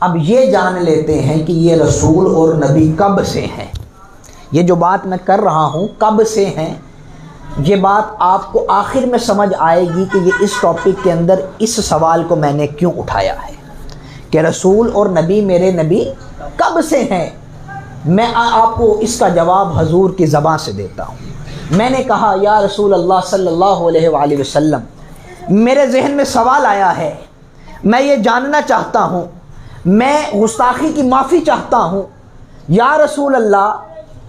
اب یہ جان لیتے ہیں کہ یہ رسول اور نبی کب سے ہیں. یہ جو بات میں کر رہا ہوں کب سے ہیں، یہ بات آپ کو آخر میں سمجھ آئے گی کہ یہ اس ٹاپک کے اندر اس سوال کو میں نے کیوں اٹھایا ہے کہ رسول اور نبی میرے نبی کب سے ہیں. میں آپ کو اس کا جواب حضور کی زبان سے دیتا ہوں. میں نے کہا یا رسول اللہ صلی اللہ علیہ وآلہ وسلم، میرے ذہن میں سوال آیا ہے، میں یہ جاننا چاہتا ہوں، میں گستاخی کی معافی چاہتا ہوں. یا رسول اللہ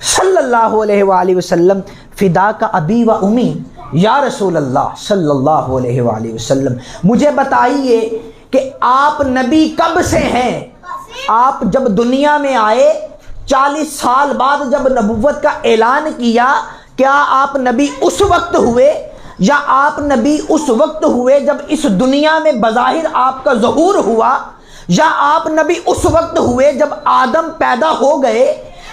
صلی اللہ علیہ وآلہ وسلم، فدا کا ابی و امی، یا رسول اللہ صلی اللہ علیہ وآلہ وسلم مجھے بتائیے کہ آپ نبی کب سے ہیں؟ آپ جب دنیا میں آئے 40 سال بعد جب نبوت کا اعلان کیا، کیا آپ نبی اس وقت ہوئے یا آپ نبی اس وقت ہوئے جب اس دنیا میں بظاہر آپ کا ظہور ہوا، یا آپ نبی اس وقت ہوئے جب آدم پیدا ہو گئے،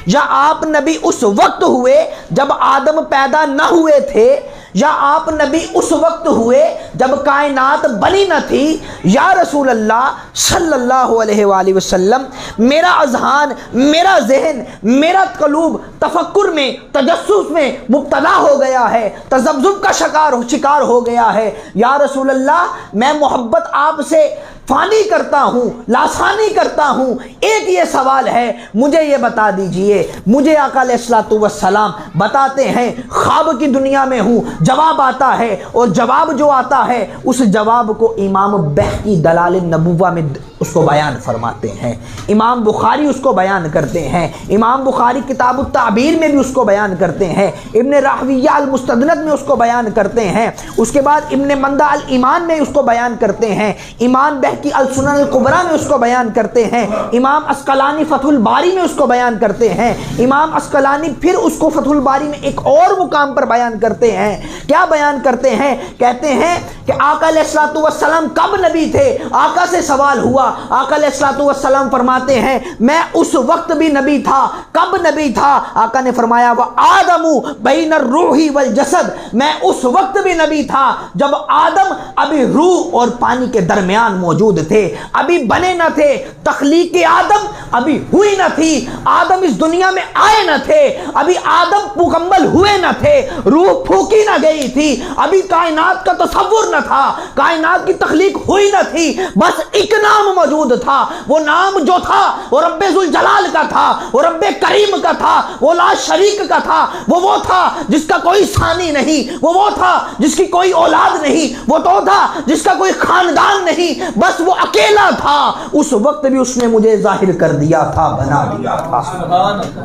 یا آپ نبی اس وقت ہوئے جب آدم پیدا نہ ہوئے تھے، یا آپ نبی اس وقت ہوئے جب کائنات بنی نہ تھی؟ یا رسول اللہ صلی اللہ علیہ وآلہ وسلم، میرا اذہان، میرا ذہن، میرا قلوب تفکر میں، تجسس میں مبتلا ہو گیا ہے، تذبذب کا شکار ہو گیا ہے. یا رسول اللہ، میں محبت آپ سے فانی کرتا ہوں، لاسانی کرتا ہوں. ایک یہ سوال ہے، مجھے یہ بتا دیجئے. مجھے آقا علیہ الصلوۃ والسلام بتاتے ہیں خواب کی دنیا میں ہوں، جواب آتا ہے، اور جواب جو آتا ہے اس جواب کو امام بہقی دلال النبوہ میں اس کو بیان فرماتے ہیں، امام بخاری اس کو بیان کرتے ہیں، امام بخاری کتاب التعبیر میں بھی اس کو بیان کرتے ہیں، ابن راہویہ المستدرک میں اس کو بیان کرتے ہیں، اس کے بعد ابن مندہ الایمان میں اس کو بیان کرتے ہیں، امام بہقی السنن الکبریٰ میں اس کو بیان کرتے ہیں، امام عسقلانی فتح الباری میں اس کو بیان کرتے ہیں، امام عسقلانی پھر اس کو فتح الباری میں ایک اور مقام پر بیان کرتے ہیں. کیا بیان کرتے ہیں؟ کہتے ہیں کہ آقا علیہ الصلوۃ والسلام کب نبی تھے؟ آقا سے سوال ہوا، آقا علیہ الصلوۃ والسلام فرماتے ہیں میں اس وقت بھی نبی تھا. کب نبی تھا؟ آقا نے فرمایا وآدم بین الروح والجسد، میں اس وقت بھی نبی تھا جب آدم ابھی روح اور پانی کے درمیان موجود تھے، ابھی بنے نہ تھے. تخلیق آدم ابھی ہوئی نہ تھی، آدم اس دنیا میں آئے نہ تھے، ابھی آدم مکمل ہوئے نہ تھے، روح پھونکی نہ گئی تھی، ابھی کائنات کا تصور نہ تھا، کائنات کی تخلیق ہوئی نہ تھی. بس ایک نام موجود تھا، وہ نام جو تھا وہ رب ذوالجلال کا تھا، وہ رب کریم کا تھا، وہ لا شریک کا تھا، وہ تھا جس کا کوئی ثانی نہیں، وہ تھا جس کی کوئی اولاد نہیں، وہ تو تھا جس کا کوئی خاندان نہیں، بس وہ اکیلا تھا. اس وقت بھی اس نے مجھے ظاہر کر دیا تھا، بنا دیا تھا.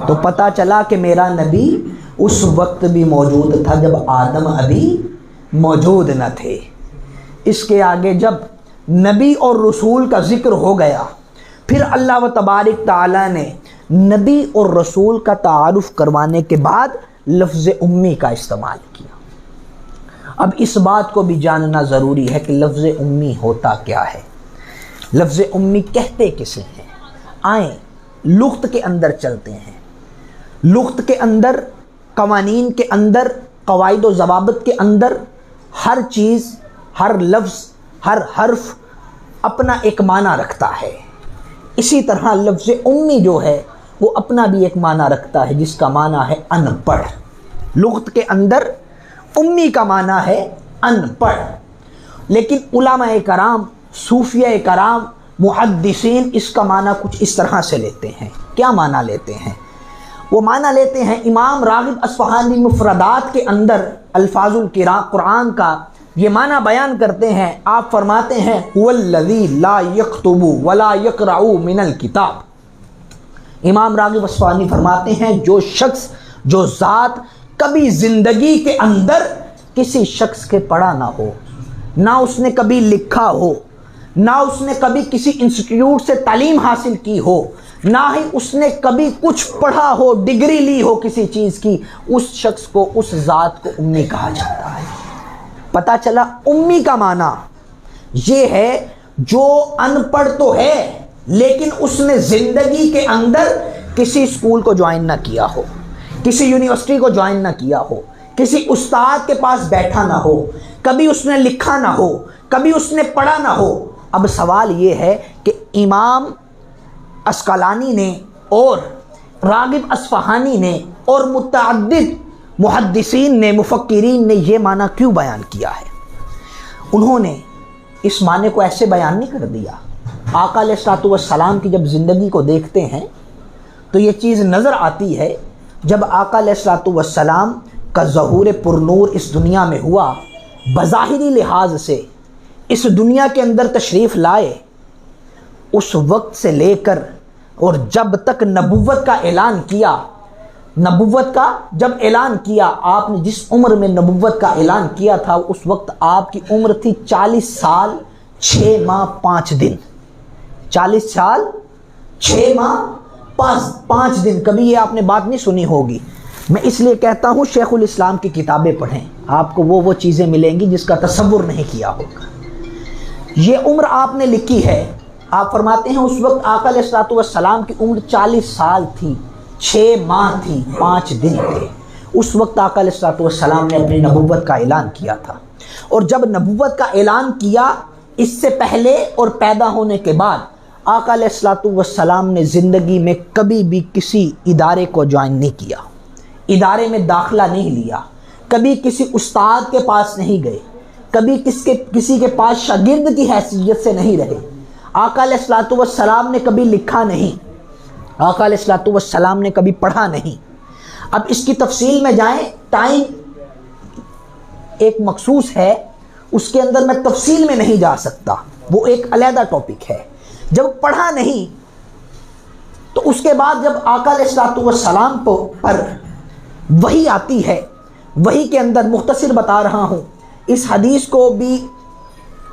تو پتا چلا کہ میرا نبی اس وقت بھی موجود تھا جب آدم ابھی موجود نہ تھے. اس کے آگے جب نبی اور رسول کا ذکر ہو گیا، پھر اللہ و تبارک تعالیٰ نے نبی اور رسول کا تعارف کروانے کے بعد لفظ امی کا استعمال کیا. اب اس بات کو بھی جاننا ضروری ہے کہ لفظ امی ہوتا کیا ہے، لفظ امی کہتے کسے ہیں. آئیں لغت کے اندر چلتے ہیں. لغت کے اندر، قوانین کے اندر، قواعد و ضوابط کے اندر ہر چیز، ہر لفظ، ہر حرف اپنا ایک معنی رکھتا ہے. اسی طرح لفظ امی جو ہے وہ اپنا بھی ایک معنی رکھتا ہے، جس کا معنی ہے ان پڑھ. لغت کے اندر امی کا معنی ہے ان پڑھ، لیکن علماء کرام، صوفیہ کرام، محدثین اس کا معنی کچھ اس طرح سے لیتے ہیں. کیا معنی لیتے ہیں؟ وہ معنی لیتے ہیں، امام راغب اصفہانی مفردات کے اندر الفاظ قرآن کا یہ معنی بیان کرتے ہیں. آپ فرماتے ہیں والذی لا یکتب ولا یقرأ من الکتاب. امام راغب اصفہانی فرماتے ہیں جو شخص، جو ذات کبھی زندگی کے اندر کسی شخص کے پڑھا نہ ہو، نہ اس نے کبھی لکھا ہو، نہ اس نے کبھی کسی انسٹیٹیوٹ سے تعلیم حاصل کی ہو، نہ ہی اس نے کبھی کچھ پڑھا ہو، ڈگری لی ہو کسی چیز کی، اس شخص کو، اس ذات کو امی کہا جاتا ہے. پتہ چلا امی کا معنی یہ ہے جو ان پڑھ تو ہے لیکن اس نے زندگی کے اندر کسی اسکول کو جوائن نہ کیا ہو، کسی یونیورسٹی کو جوائن نہ کیا ہو، کسی استاد کے پاس بیٹھا نہ ہو، کبھی اس نے لکھا نہ ہو، کبھی اس نے پڑھا نہ ہو. اب سوال یہ ہے کہ امام اسقلانی نے اور راغب اصفہانی نے اور متعدد محدثین نے، مفکرین نے یہ معنی کیوں بیان کیا ہے؟ انہوں نے اس معنی کو ایسے بیان نہیں کر دیا۔ آقا علیہ الصلوۃ والسلام کی جب زندگی کو دیکھتے ہیں تو یہ چیز نظر آتی ہے، جب آقا علیہ الصلوۃ والسلام کا ظہور پرنور اس دنیا میں ہوا، بظاہری لحاظ سے اس دنیا کے اندر تشریف لائے، اس وقت سے لے کر اور جب تک نبوت کا اعلان کیا، نبوت کا جب اعلان کیا، آپ نے جس عمر میں نبوت کا اعلان کیا تھا اس وقت آپ کی عمر تھی 40 سال 6 ماہ 5 دن۔ 40 سال 6 ماہ 5 دن، کبھی یہ آپ نے بات نہیں سنی ہوگی۔ میں اس لیے کہتا ہوں شیخ الاسلام کی کتابیں پڑھیں، آپ کو وہ چیزیں ملیں گی جس کا تصور نہیں کیا ہوگا۔ یہ عمر آپ نے لکھی ہے، آپ فرماتے ہیں اس وقت آقا علیہ الصلوۃ والسلام کی عمر 40 سال تھی، 6 ماہ تھی، 5 دن تھے۔ اس وقت آقا علیہ الصلوۃ والسلام نے اپنی نبوت کا اعلان کیا تھا، اور جب نبوت کا اعلان کیا، اس سے پہلے اور پیدا ہونے کے بعد آقا علیہ الصلوۃ والسلام نے زندگی میں کبھی بھی کسی ادارے کو جوائن نہیں کیا، ادارے میں داخلہ نہیں لیا، کبھی کسی استاد کے پاس نہیں گئے، کبھی کسی کے پاس شاگرد کی حیثیت سے نہیں رہے۔ آقا علیہ الصلوۃ والسلام نے کبھی لکھا نہیں، آقا علیہ الصلوۃ والسلام نے کبھی پڑھا نہیں۔ اب اس کی تفصیل میں جائیں، ٹائم ایک مخصوص ہے، اس کے اندر میں تفصیل میں نہیں جا سکتا، وہ ایک علیحدہ ٹاپک ہے۔ جب پڑھا نہیں تو اس کے بعد جب آقا علیہ الصلوۃ والسلام پر وحی آتی ہے، وحی کے اندر مختصر بتا رہا ہوں، اس حدیث کو بھی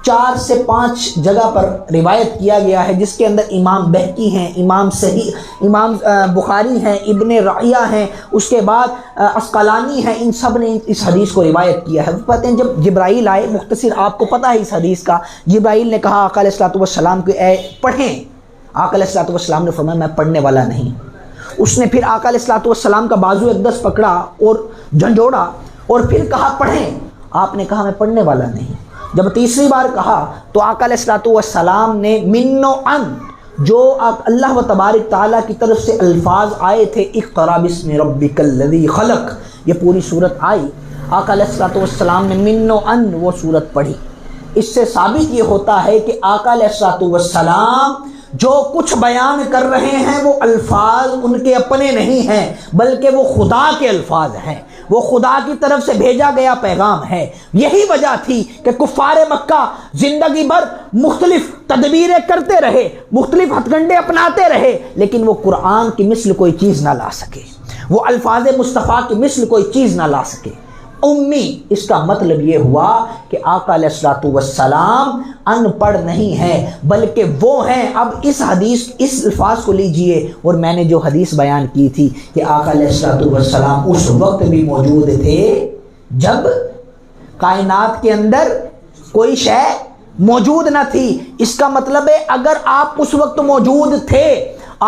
4 سے 5 جگہ پر روایت کیا گیا ہے، جس کے اندر امام بہقی ہیں، امام بخاری ہیں، ابن رعیہ ہیں، اس کے بعد اسقلانی ہیں، ان سب نے اس حدیث کو روایت کیا ہے۔ وہ کہتے ہیں جب جبرائیل آئے، مختصر آپ کو پتہ ہے اس حدیث کا، جبرائیل نے کہا آقا علیہ الصلوۃ والسلام کو اے پڑھیں، آقا علیہ الصلوۃ والسلام نے فرمایا میں پڑھنے والا نہیں۔ اس نے پھر آقا علیہ الصلوۃ والسلام کا بازو اقدس پکڑا اور جھنجھوڑا اور پھر کہا پڑھیں، آپ نے کہا میں پڑھنے والا نہیں۔ جب تیسری بار کہا تو آقا علیہ الصلوۃ والسلام نے من و ان، جو اللہ و تبارک تعالیٰ کی طرف سے الفاظ آئے تھے، اقرأ باسم ربک الذی خلق، یہ پوری صورت آئی، آقا علیہ الصلوۃ والسلام نے من و ان وہ صورت پڑھی۔ اس سے ثابت یہ ہوتا ہے کہ آقا علیہ الصلوۃ والسلام جو کچھ بیان کر رہے ہیں وہ الفاظ ان کے اپنے نہیں ہیں، بلکہ وہ خدا کے الفاظ ہیں، وہ خدا کی طرف سے بھیجا گیا پیغام ہے۔ یہی وجہ تھی کہ کفار مکہ زندگی بھر مختلف تدبیریں کرتے رہے، مختلف ہتھ کنڈے اپناتے رہے، لیکن وہ قرآن کی مثل کوئی چیز نہ لا سکے، وہ الفاظ مصطفیٰ کی مثل کوئی چیز نہ لا سکے۔ امی، اس کا مطلب یہ ہوا کہ آقا علیہ الصلوۃ والسلام ان پڑھ نہیں ہیں، بلکہ وہ ہیں۔ اب اس الفاظ کو لیجئے، اور میں نے جو حدیث بیان کی تھی کہ آقا علیہ الصلوۃ والسلام اس وقت بھی موجود تھے جب کائنات کے اندر کوئی شے موجود نہ تھی۔ اس کا مطلب ہے اگر آپ اس وقت موجود تھے،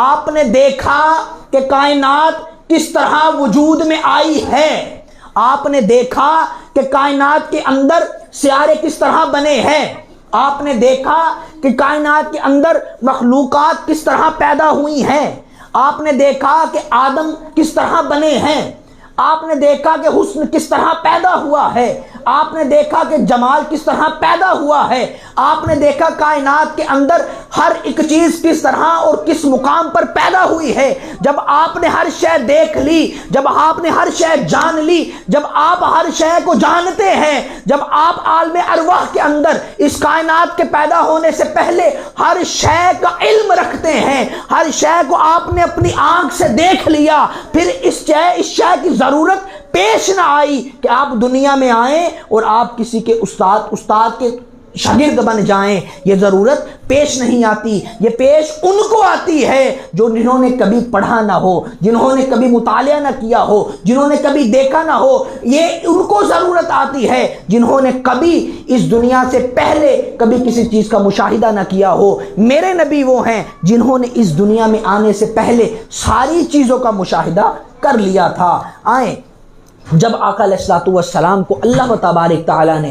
آپ نے دیکھا کہ کائنات کس طرح وجود میں آئی ہے، آپ نے دیکھا کہ کائنات کے اندر سیارے کس طرح بنے ہیں، آپ نے دیکھا کہ کائنات کے اندر مخلوقات کس طرح پیدا ہوئی ہیں، آپ نے دیکھا کہ آدم کس طرح بنے ہیں، آپ نے دیکھا کہ حسن کس طرح پیدا ہوا ہے، آپ نے دیکھا کہ جمال کس طرح پیدا ہوا ہے، آپ نے دیکھا کائنات کے اندر ہر ایک چیز کس طرح اور کس مقام پر پیدا ہوئی ہے۔ جب آپ نے ہر شے دیکھ لی، جب آپ نے ہر شے جان لی، جب آپ ہر شے کو جانتے ہیں، جب آپ عالم ارواح کے اندر اس کائنات کے پیدا ہونے سے پہلے ہر شے کا علم رکھتے ہیں، ہر شے کو آپ نے اپنی آنکھ سے دیکھ لیا، پھر اس شے کی ضرورت پیش نہ آئی کہ آپ دنیا میں آئیں اور آپ کسی کے استاد کے شاگرد بن جائیں، یہ ضرورت پیش نہیں آتی۔ یہ پیش ان کو آتی ہے جنہوں نے کبھی پڑھا نہ ہو، جنہوں نے کبھی مطالعہ نہ کیا ہو، جنہوں نے کبھی دیکھا نہ ہو، یہ ان کو ضرورت آتی ہے جنہوں نے کبھی اس دنیا سے پہلے کبھی کسی چیز کا مشاہدہ نہ کیا ہو۔ میرے نبی وہ ہیں جنہوں نے اس دنیا میں آنے سے پہلے ساری چیزوں کا مشاہدہ کر لیا تھا۔ آئیں، جب آقا علیہ الصلوۃ والسلام کو اللہ و تبارک تعالیٰ نے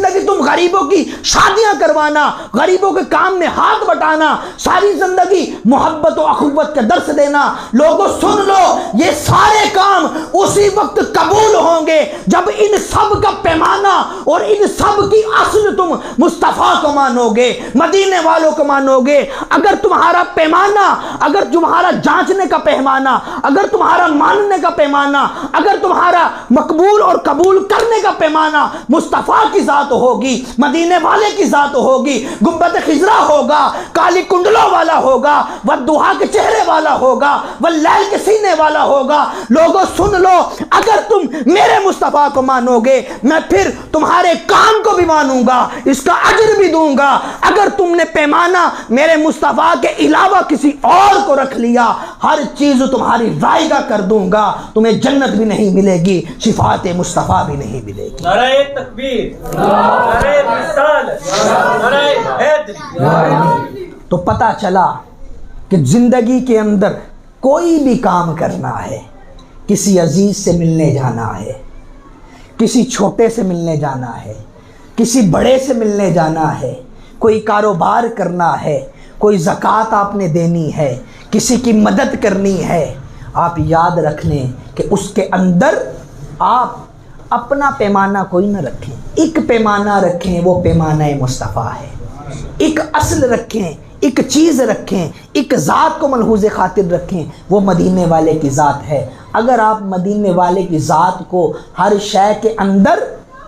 زندگی تم غریبوں کی شادیاں کروانا، غریبوں کے کام میں ہاتھ بٹانا، ساری زندگی محبت و اخوت کا درس دینا، لوگوں سن لو یہ سارے کام اسی وقت قبول ہوں گے جب ان سب کا پیمانہ اور ان سب کی اصل تم مصطفیٰ کو مانو گے، مدینے والوں کو مانو گے۔ اگر تمہارا پیمانہ، اگر تمہارا جانچنے کا پیمانہ، اگر تمہارا ماننے کا پیمانہ، اگر تمہارا مقبول اور قبول کرنے کا پیمانہ مصطفیٰ کی ذات ہوگی، مدینے والے کی ذات ہوگی، گنبد خضرا ہوگا، کالی کنڈلوں والا ہوگا، والضحیٰ کے چہرے والا ہوگا، واللیل کے سینے والا ہوگا، لوگوں سن لو اگر تم میرے مصطفیٰ کو مانو گے میں پھر تمہارے کام کو بھی مانوں گا، اس کا اجر بھی دوں گا۔ اگر تم نے پیمانہ میرے مصطفیٰ کے علاوہ کسی اور کو رکھ لیا، ہر چیز تمہاری رائگاں کر دوں گا، تمہیں جنت بھی نہیں ملے گی، شفاعت مصطفیٰ بھی نہیں ملے گی۔ نعرہ تکبیر، نعرہ رسالت، نعرہ حیدری۔ تو پتہ چلا کہ زندگی کے اندر کوئی بھی کام کرنا ہے، کسی عزیز سے ملنے جانا ہے، کسی چھوٹے سے ملنے جانا ہے، کسی بڑے سے ملنے جانا ہے، کوئی کاروبار کرنا ہے، کوئی زکوٰۃ آپ نے دینی ہے، کسی کی مدد کرنی ہے، آپ یاد رکھ لیں کہ اس کے اندر آپ اپنا پیمانہ کوئی نہ رکھیں، ایک پیمانہ رکھیں، وہ پیمانہ مصطفیٰ ہے۔ ایک اصل رکھیں، ایک چیز رکھیں، ایک ذات کو ملحوظ خاطر رکھیں، وہ مدینے والے کی ذات ہے۔ اگر آپ مدینے والے کی ذات کو ہر شے کے اندر،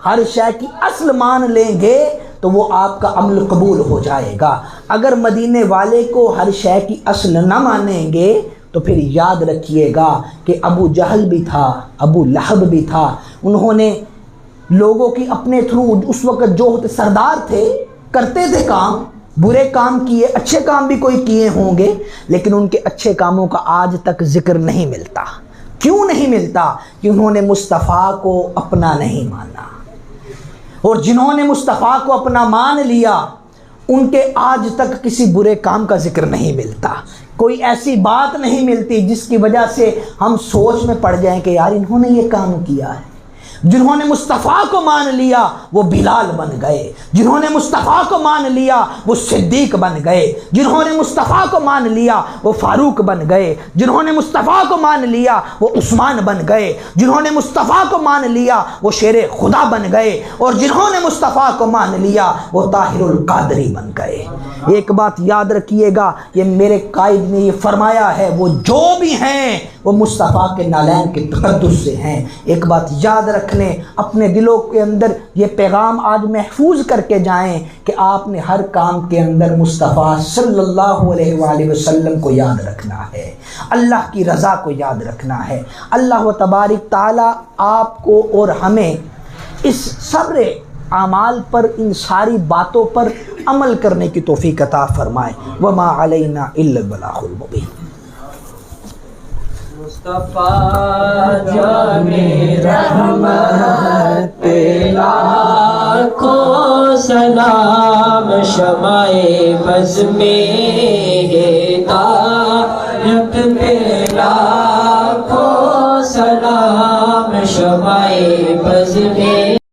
ہر شے کی اصل مان لیں گے تو وہ آپ کا عمل قبول ہو جائے گا۔ اگر مدینے والے کو ہر شے کی اصل نہ مانیں گے تو پھر یاد رکھیے گا کہ ابو جہل بھی تھا، ابو لہب بھی تھا، انہوں نے لوگوں کی اپنے تھرو، اس وقت جو سردار تھے کرتے تھے کام، برے کام کیے، اچھے کام بھی کوئی کیے ہوں گے، لیکن ان کے اچھے کاموں کا آج تک ذکر نہیں ملتا۔ کیوں نہیں ملتا؟ کہ انہوں نے مصطفیٰ کو اپنا نہیں مانا، اور جنہوں نے مصطفیٰ کو اپنا مان لیا ان کے آج تک کسی برے کام کا ذکر نہیں ملتا، کوئی ایسی بات نہیں ملتی جس کی وجہ سے ہم سوچ میں پڑ جائیں کہ یار انہوں نے یہ کام کیا ہے۔ جنہوں نے مصطفیٰ کو مان لیا وہ بلال بن گئے، جنہوں نے مصطفیٰ کو مان لیا وہ صدیق بن گئے، جنہوں نے مصطفیٰ کو مان لیا وہ فاروق بن گئے، جنہوں نے مصطفیٰ کو مان لیا وہ عثمان بن گئے، جنہوں نے مصطفیٰ کو مان لیا وہ شیر خدا بن گئے، اور جنہوں نے مصطفیٰ کو مان لیا وہ طاہر القادری بن گئے۔ ایک بات یاد رکھیے گا، یہ میرے قائد نے یہ فرمایا ہے، وہ جو بھی ہیں وہ مصطفیٰ کے نالین کے تقدس سے ہیں۔ ایک بات یاد رکھ لیں، اپنے دلوں کے اندر یہ پیغام آج محفوظ کر کے جائیں کہ آپ نے ہر کام کے اندر مصطفیٰ صلی اللہ علیہ وآلہ وسلم کو یاد رکھنا ہے، اللہ کی رضا کو یاد رکھنا ہے۔ اللہ تبارک تعالیٰ آپ کو اور ہمیں اس صبر اعمال پر، ان ساری باتوں پر عمل کرنے کی توفیق عطا فرمائے۔ وما علینا الا البلاغ المبین۔ مصطفیٰ جانے رحمت لاکھوں سلام، شمع بز میں ہدایت پہ لاکھوں سلام، شمع بز میں